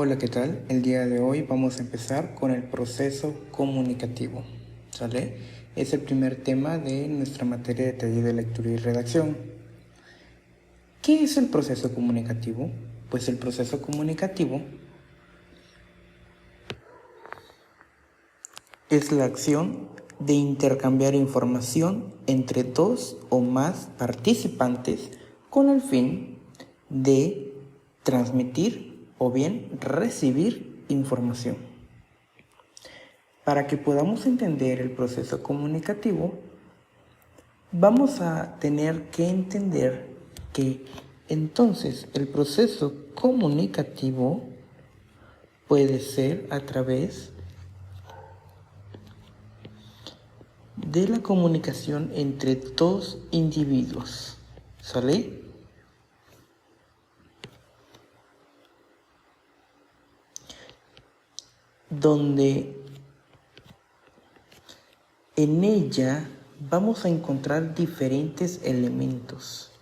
Hola, ¿qué tal? El día de hoy vamos a empezar con el proceso comunicativo, ¿sale? Es el primer tema de nuestra materia de taller de lectura y redacción. ¿Qué es el proceso comunicativo? Pues el proceso comunicativo es la acción de intercambiar información entre dos o más participantes con el fin de transmitir o bien recibir información. Para que podamos entender el proceso comunicativo, vamos a tener que entender que entonces el proceso comunicativo puede ser a través de la comunicación entre dos individuos, ¿sale? Donde en ella vamos a encontrar diferentes elementos.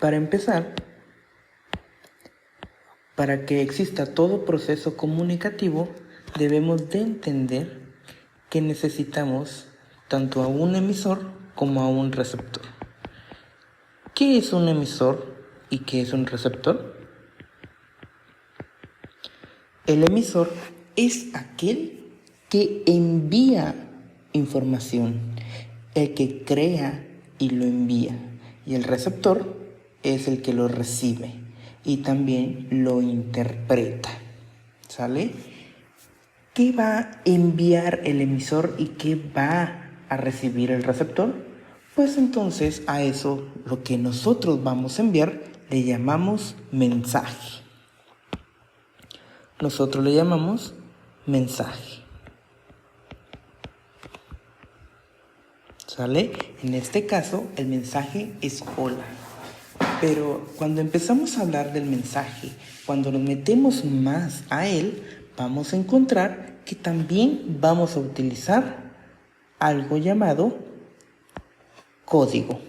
Para empezar, para que exista todo proceso comunicativo, debemos de entender que necesitamos tanto a un emisor como a un receptor. ¿Qué es un emisor y qué es un receptor? El emisor es aquel que envía información, el que crea y lo envía. Y el receptor es el que lo recibe y también lo interpreta, ¿sale? ¿Qué va a enviar el emisor y qué va a recibir el receptor? Pues entonces a eso, lo que nosotros vamos a enviar, le llamamos mensaje. Nosotros le llamamos mensaje. ¿Sale? En este caso, el mensaje es hola. Pero cuando empezamos a hablar del mensaje, cuando nos metemos más a él, vamos a encontrar que también vamos a utilizar algo llamado código.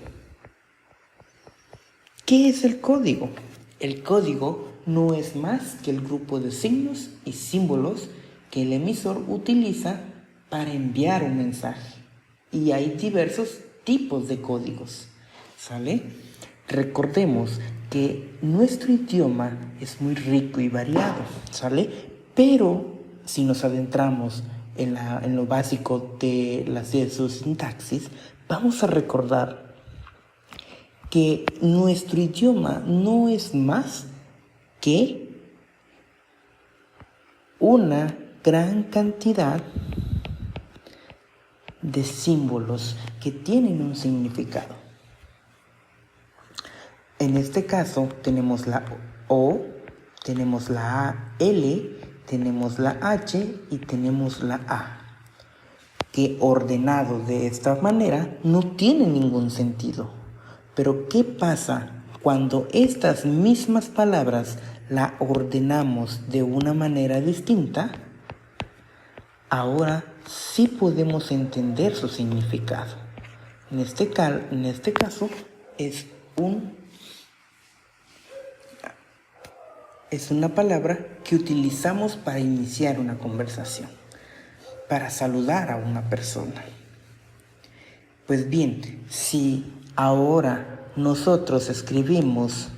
¿Qué es el código? El código no es más que el grupo de signos y símbolos que el emisor utiliza para enviar un mensaje. Y hay diversos tipos de códigos, ¿sale? Recordemos que nuestro idioma es muy rico y variado, ¿sale? Pero si nos adentramos en lo básico de su sintaxis, vamos a recordar que nuestro idioma no es más que una gran cantidad de símbolos que tienen un significado. En este caso tenemos la O, tenemos la L, tenemos la H y tenemos la A, que ordenado de esta manera no tiene ningún sentido. Pero ¿qué pasa cuando estas mismas palabras la ordenamos de una manera distinta? Ahora sí podemos entender su significado. En este caso es una palabra que utilizamos para iniciar una conversación, para saludar a una persona. Pues bien, si ahora nosotros escribimos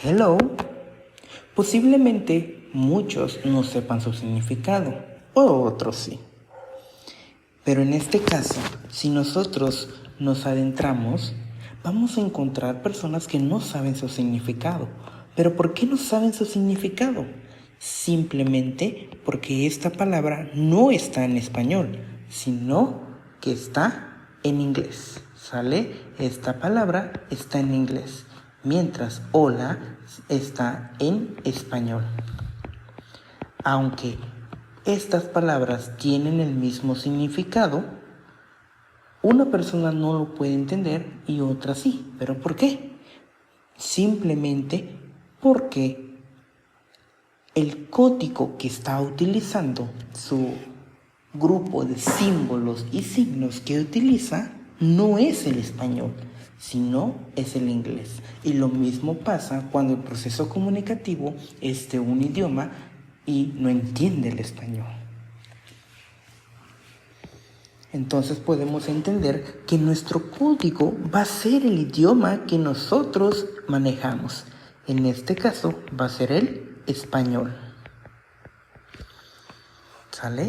hello, posiblemente muchos no sepan su significado, o otros sí. Pero en este caso, si nosotros nos adentramos, vamos a encontrar personas que no saben su significado. ¿Pero por qué no saben su significado? Simplemente porque esta palabra no está en español, sino que está en inglés, ¿sale? Esta palabra está en inglés, mientras hola está en español. Aunque estas palabras tienen el mismo significado, una persona no lo puede entender y otra sí. ¿Pero por qué? simplemente porque el código que está utilizando, su grupo de símbolos y signos que utiliza, no es el español, sino es el inglés. Y lo mismo pasa cuando el proceso comunicativo es de un idioma y no entiende el español. Entonces podemos entender que nuestro código va a ser el idioma que nosotros manejamos. En este caso va a ser el español. ¿Sale?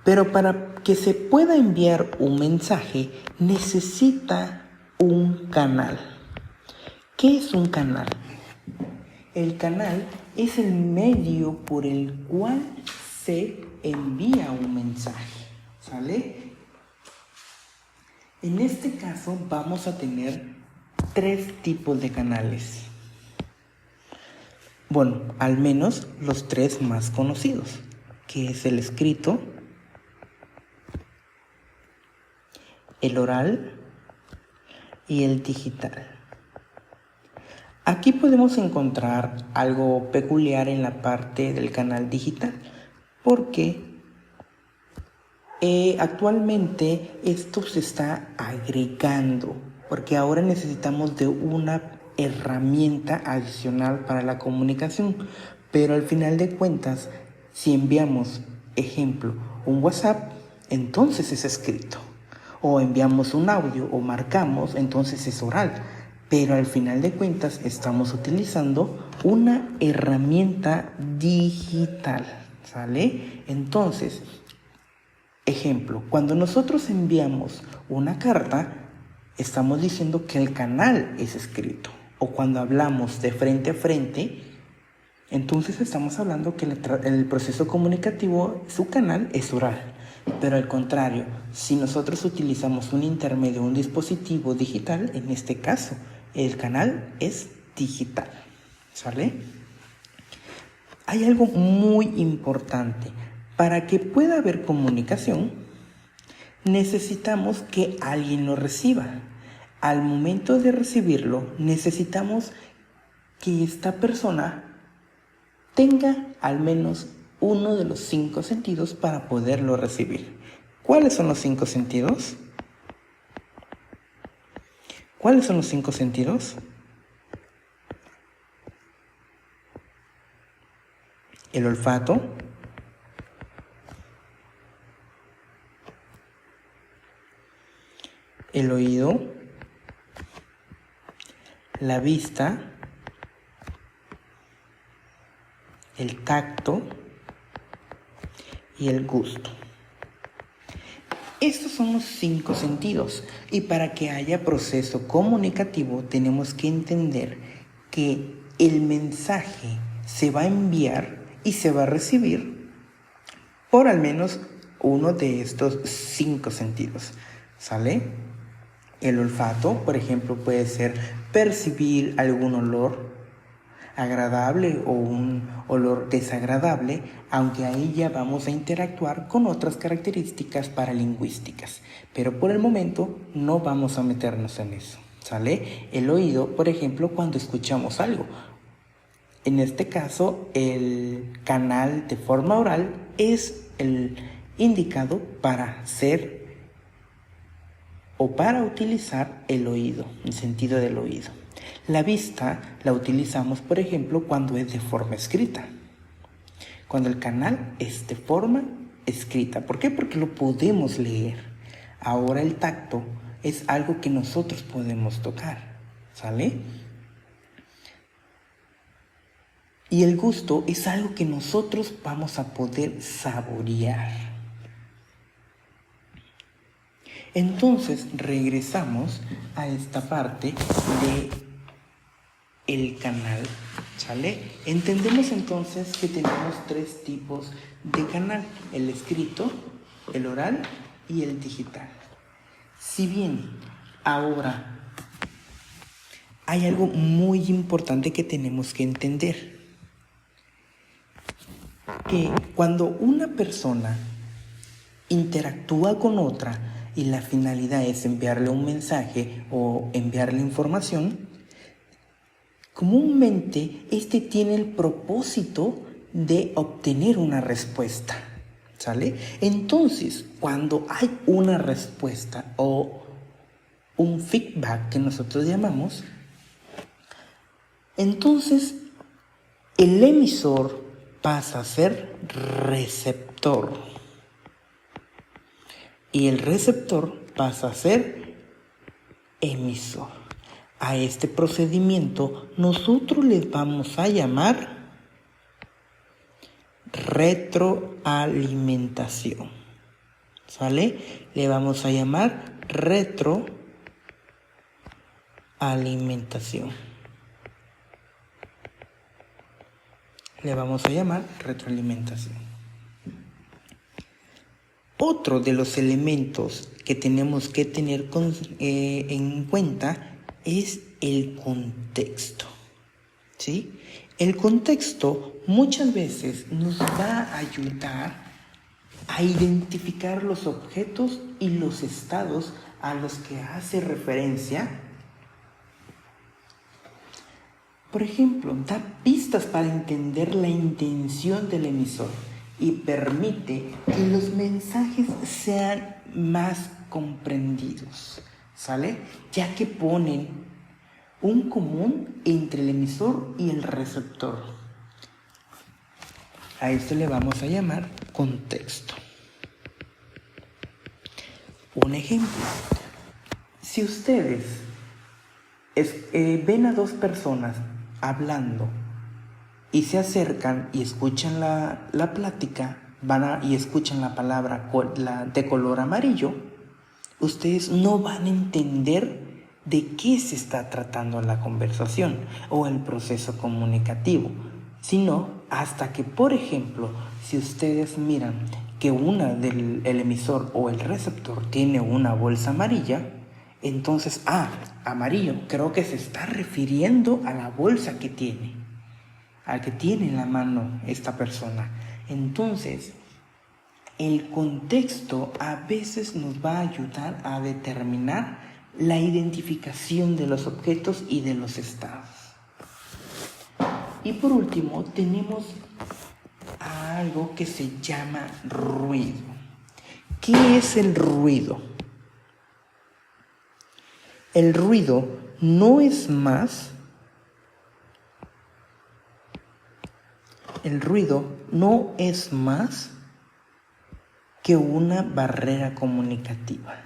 Pero para que se pueda enviar un mensaje necesita un canal. ¿Qué es un canal? El canal es el medio por el cual se envía un mensaje. ¿Sale? En este caso vamos a tener 3 tipos de canales. Bueno, al menos los 3 más conocidos, que es el escrito, el oral y el digital. Aquí podemos encontrar algo peculiar en la parte del canal digital, porque actualmente esto se está agregando, porque ahora necesitamos de una herramienta adicional para la comunicación, pero al final de cuentas, si enviamos, ejemplo, un WhatsApp, entonces es escrito, o enviamos un audio o marcamos, entonces es oral, pero al final de cuentas estamos utilizando una herramienta digital, ¿sale? Entonces, ejemplo, cuando nosotros enviamos una carta, estamos diciendo que el canal es escrito. O cuando hablamos de frente a frente, entonces estamos hablando que el proceso comunicativo, su canal es oral. Pero al contrario, si nosotros utilizamos un intermedio, un dispositivo digital, en este caso, el canal es digital. ¿Sale? Hay algo muy importante. Para que pueda haber comunicación, necesitamos que alguien lo reciba. Al momento de recibirlo, necesitamos que esta persona tenga al menos uno de los 5 sentidos para poderlo recibir. ¿Cuáles son los 5 sentidos? ¿Cuáles son los 5 sentidos? El olfato, el oído, la vista, el tacto y el gusto. Estos son los 5 sentidos, y para que haya proceso comunicativo tenemos que entender que el mensaje se va a enviar y se va a recibir por al menos uno de estos 5 sentidos, ¿sale? El olfato, por ejemplo, puede ser percibir algún olor agradable o un olor desagradable, aunque ahí ya vamos a interactuar con otras características paralingüísticas, pero por el momento no vamos a meternos en eso, ¿sale? El oído, por ejemplo, cuando escuchamos algo. En este caso, el canal de forma oral es el indicado para hacer o para utilizar el oído, el sentido del oído. La vista la utilizamos, por ejemplo, cuando es de forma escrita. Cuando el canal es de forma escrita. ¿Por qué? Porque lo podemos leer. Ahora el tacto es algo que nosotros podemos tocar, ¿sale? Y el gusto es algo que nosotros vamos a poder saborear. Entonces regresamos a esta parte de el canal, ¿sale? Entendemos entonces que tenemos 3 tipos de canal: el escrito, el oral y el digital. Si bien ahora hay algo muy importante que tenemos que entender, que cuando una persona interactúa con otra y la finalidad es enviarle un mensaje o enviarle información, Comúnmente, este tiene el propósito de obtener una respuesta, ¿sale? Entonces, cuando hay una respuesta o un feedback que nosotros llamamos, entonces el emisor pasa a ser receptor y el receptor pasa a ser emisor. A este procedimiento nosotros les vamos a llamar retroalimentación, ¿sale? Le vamos a llamar retroalimentación. Le vamos a llamar retroalimentación. Otro de los elementos que tenemos que tener en cuenta es el contexto, ¿sí? El contexto muchas veces nos va a ayudar a identificar los objetos y los estados a los que hace referencia. Por ejemplo, da pistas para entender la intención del emisor y permite que los mensajes sean más comprendidos, ¿sale? Ya que ponen un común entre el emisor y el receptor. A esto le vamos a llamar contexto. Un ejemplo. Si ustedes ven a dos personas hablando y se acercan y escuchan la plática, y escuchan la palabra de color amarillo, ustedes no van a entender de qué se está tratando la conversación o el proceso comunicativo, sino hasta que, por ejemplo, si ustedes miran que el emisor o el receptor tiene una bolsa amarilla, entonces, amarillo, creo que se está refiriendo a la bolsa que tiene, al que tiene en la mano esta persona. Entonces, el contexto a veces nos va a ayudar a determinar la identificación de los objetos y de los estados. Y por último, tenemos algo que se llama ruido. ¿Qué es el ruido? El ruido no es más que una barrera comunicativa.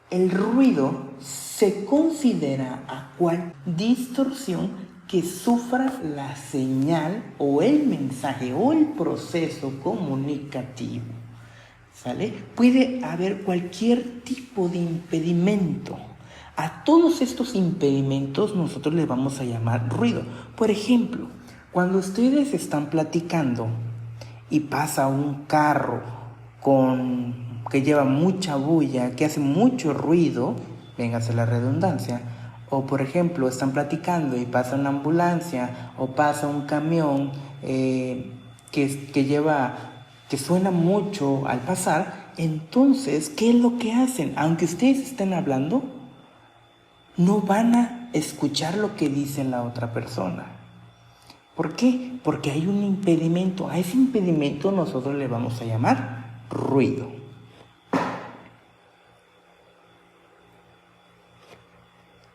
El ruido se considera a cual distorsión que sufra la señal o el mensaje o el proceso comunicativo, ¿sale? Puede haber cualquier tipo de impedimento. A todos estos impedimentos nosotros le vamos a llamar ruido. Por ejemplo, cuando ustedes están platicando y pasa un carro que lleva mucha bulla, que hace mucho ruido, véngase la redundancia, o por ejemplo están platicando y pasa una ambulancia o pasa un camión que suena mucho al pasar, entonces, ¿qué es lo que hacen? Aunque ustedes estén hablando, no van a escuchar lo que dice la otra persona. ¿Por qué? Porque hay un impedimento. A ese impedimento nosotros le vamos a llamar ruido.